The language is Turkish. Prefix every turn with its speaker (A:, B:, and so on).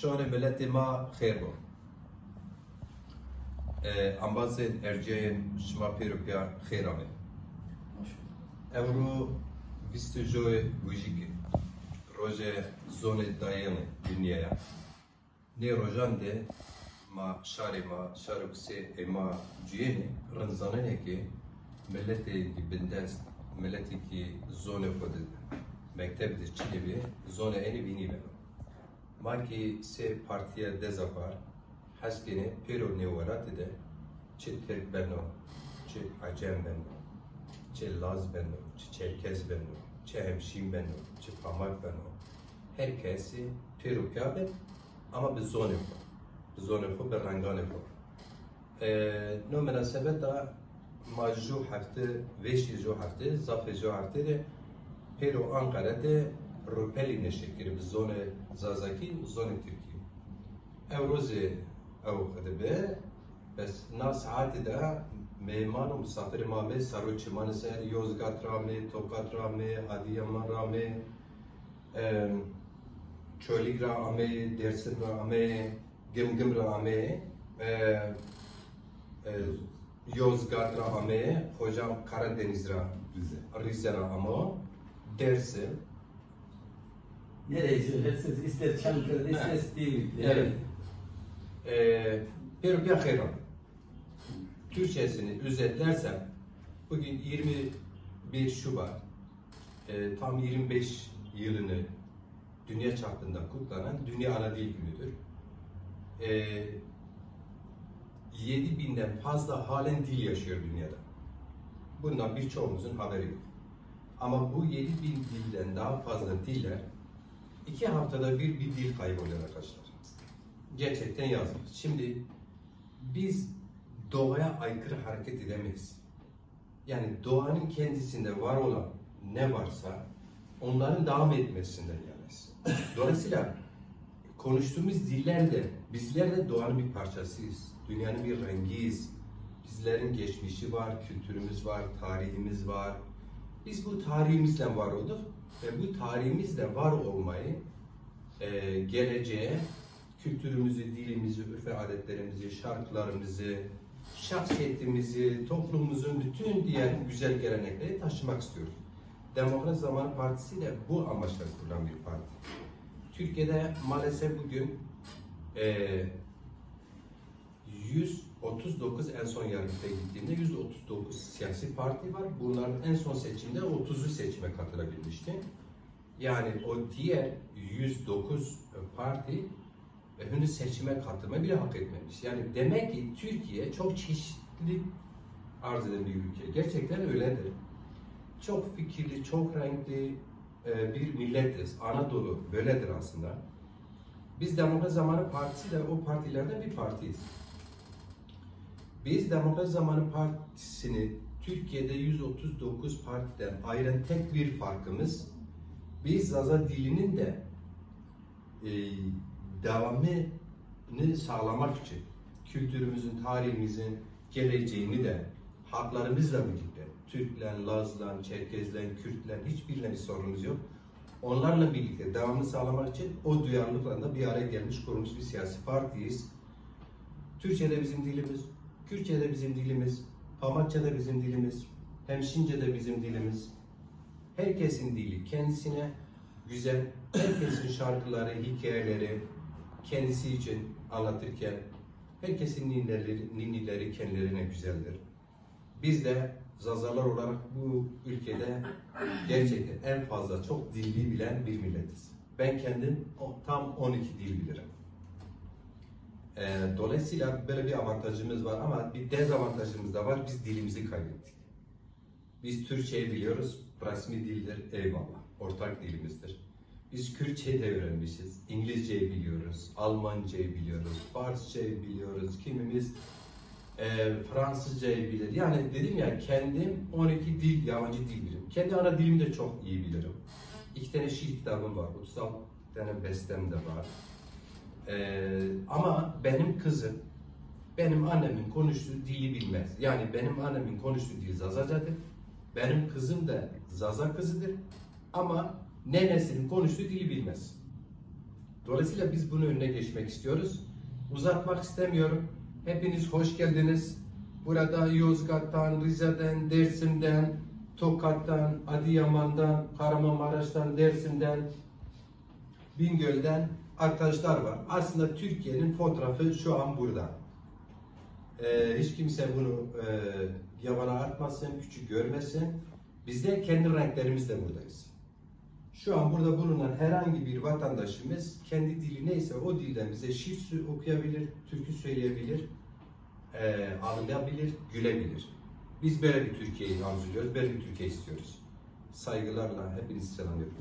A: شان ملت ما خیر بود. امبازن ارجین شما پیروکیا خیر آمد. امرو 20 جوی ویژگی روز زون دایم دنیا. نه روزانده ما شارکسی ما جیه رنزانه که ملتی کی بندست ملتی کی زون خود مکتب چیلی به زون اینی بینی بگم. ما کی سه پارتیا دزاپار حسینه پیرو نیورات ده چه ترک بنو چه عجم بنو چه لاز بنو چه چرکز بنو چه همشین بنو چه پاماک بنو هر کسی پیرو کابه اما به زون خود به زون خود به رنگان خود نو مناسبت دا ما جو هفته ویشی جو هفته زاف جو هفته ده پیرو آنقره ده روپلی نشکر به زون زازاکی و زون ترکی او روز او خدبه بس نا ساعت ده میمان و مسافر مامه سرو چمان سر یوزگات رامه توکات رامه ادیامان رامه چولیک رامه درسن رامه گمگم رامه Yozgat Rahame, hocam Karadeniz Rize Rahama, dersi.
B: Neresi? İster Çankırı'da, ister Sivri'de.
A: Evet. Perugia Khairan. Türkçesini özetlersem, bugün 21 Şubat, tam 25 yılını dünya çapında kutlanan Dünya Ana Dil Günü'dür. 7000'den fazla halen dil yaşıyor dünyada. Bundan birçoğumuzun haberi yok. Ama bu 7000 dilden daha fazla diller 2 haftada bir dil kayboluyor arkadaşlar. Gerçekten yazık. Şimdi biz doğaya aykırı hareket edemeyiz. Yani doğanın kendisinde var olan ne varsa onların devam etmesinden yanayız. Dolayısıyla konuştuğumuz diller de bizler de doğanın bir parçasıyız. Dünyanın bir rengiyiz. Bizlerin geçmişi var, kültürümüz var, tarihimiz var. Biz bu tarihimizle var olduk ve bu tarihimizle var olmayı geleceğe kültürümüzü, dilimizi, örf ve adetlerimizi, şarkılarımızı, şahsiyetimizi, toplumumuzun bütün diğer güzel gelenekleri taşımak istiyoruz. Demokrat Zamanı Partisi de bu amaçla kurulan bir parti. Türkiye'de maalesef bugün 139 en son yargıta gittiğimde 139 siyasi parti var. Bunların en son seçimde 30'u seçime katılabilmişti. Yani o diğer 109 parti henüz seçime katılmayı bile hak etmemiş. Yani demek ki Türkiye çok çeşitli arz eden bir ülke. Gerçekten öyledir. Çok fikirli, çok renkli bir milletiz. Anadolu böyledir aslında. Biz Demokrat Zamanı Partisi de o partilerden bir partiyiz. Biz Demokrat Zamanı Partisi'ni Türkiye'de 139 partiden ayıran tek bir farkımız, biz Zaza dilinin de devamını sağlamak için kültürümüzün, tarihimizin geleceğini de haklarımızla birlikte Türkler, Lazlar, Çerkezler, Kürtler hiçbirine bir sorunumuz yok. Onlarla birlikte devamını sağlamak için o duyarlılıkla da bir araya gelmiş kurulmuş bir siyasi partiyiz. Türkçe'de bizim dilimiz, Kürtçe'de bizim dilimiz, Pamakça'da bizim dilimiz, Hemşince'de bizim dilimiz. Herkesin dili kendisine güzel, herkesin şarkıları, hikayeleri kendisi için anlatırken herkesin ninnileri kendilerine güzeldir. Biz de Zazalar olarak bu ülkede gerçekten en fazla çok dilli bilen bir milletiz. Ben kendim tam 12 dil bilirim. Dolayısıyla böyle bir avantajımız var ama bir dezavantajımız da var. Biz dilimizi kaybettik. Biz Türkçeyi biliyoruz, resmi dildir, eyvallah, ortak dilimizdir. Biz Kürtçeyi de öğrenmişiz, İngilizceyi biliyoruz, Almancayı biliyoruz, Farsçayı biliyoruz, kimimiz Fransızcayı bilir. Yani dedim ya, kendim 12 dil, yabancı dil bilirim. Kendi ana dilimi de çok iyi bilirim. 2 tane şiir kitabım var, 36 tane bestem de var. Ama benim kızım, benim annemin konuştuğu dili bilmez. Yani benim annemin konuştuğu dil Zazacadır. Benim kızım da Zaza kızıdır. Ama nenesinin konuştuğu dili bilmez. Dolayısıyla biz bunun önüne geçmek istiyoruz. Uzatmak istemiyorum. Hepiniz hoş geldiniz. Burada Yozgat'tan, Rize'den, Dersim'den, Tokat'tan, Adıyaman'dan, Kahramanmaraş'tan, Dersim'den, Bingöl'den arkadaşlar var. Aslında Türkiye'nin fotoğrafı şu an burada. Hiç kimse bunu yabana atmasın, küçük görmesin. Biz de kendi renklerimizle buradayız. Şu an burada bulunan herhangi bir vatandaşımız kendi dili neyse o dilden bize şiir okuyabilir, türkü söyleyebilir, ağlayabilir, gülebilir. Biz böyle bir Türkiye'yi arzuluyoruz, böyle bir Türkiye istiyoruz. Saygılarla hepinizi selamlıyorum.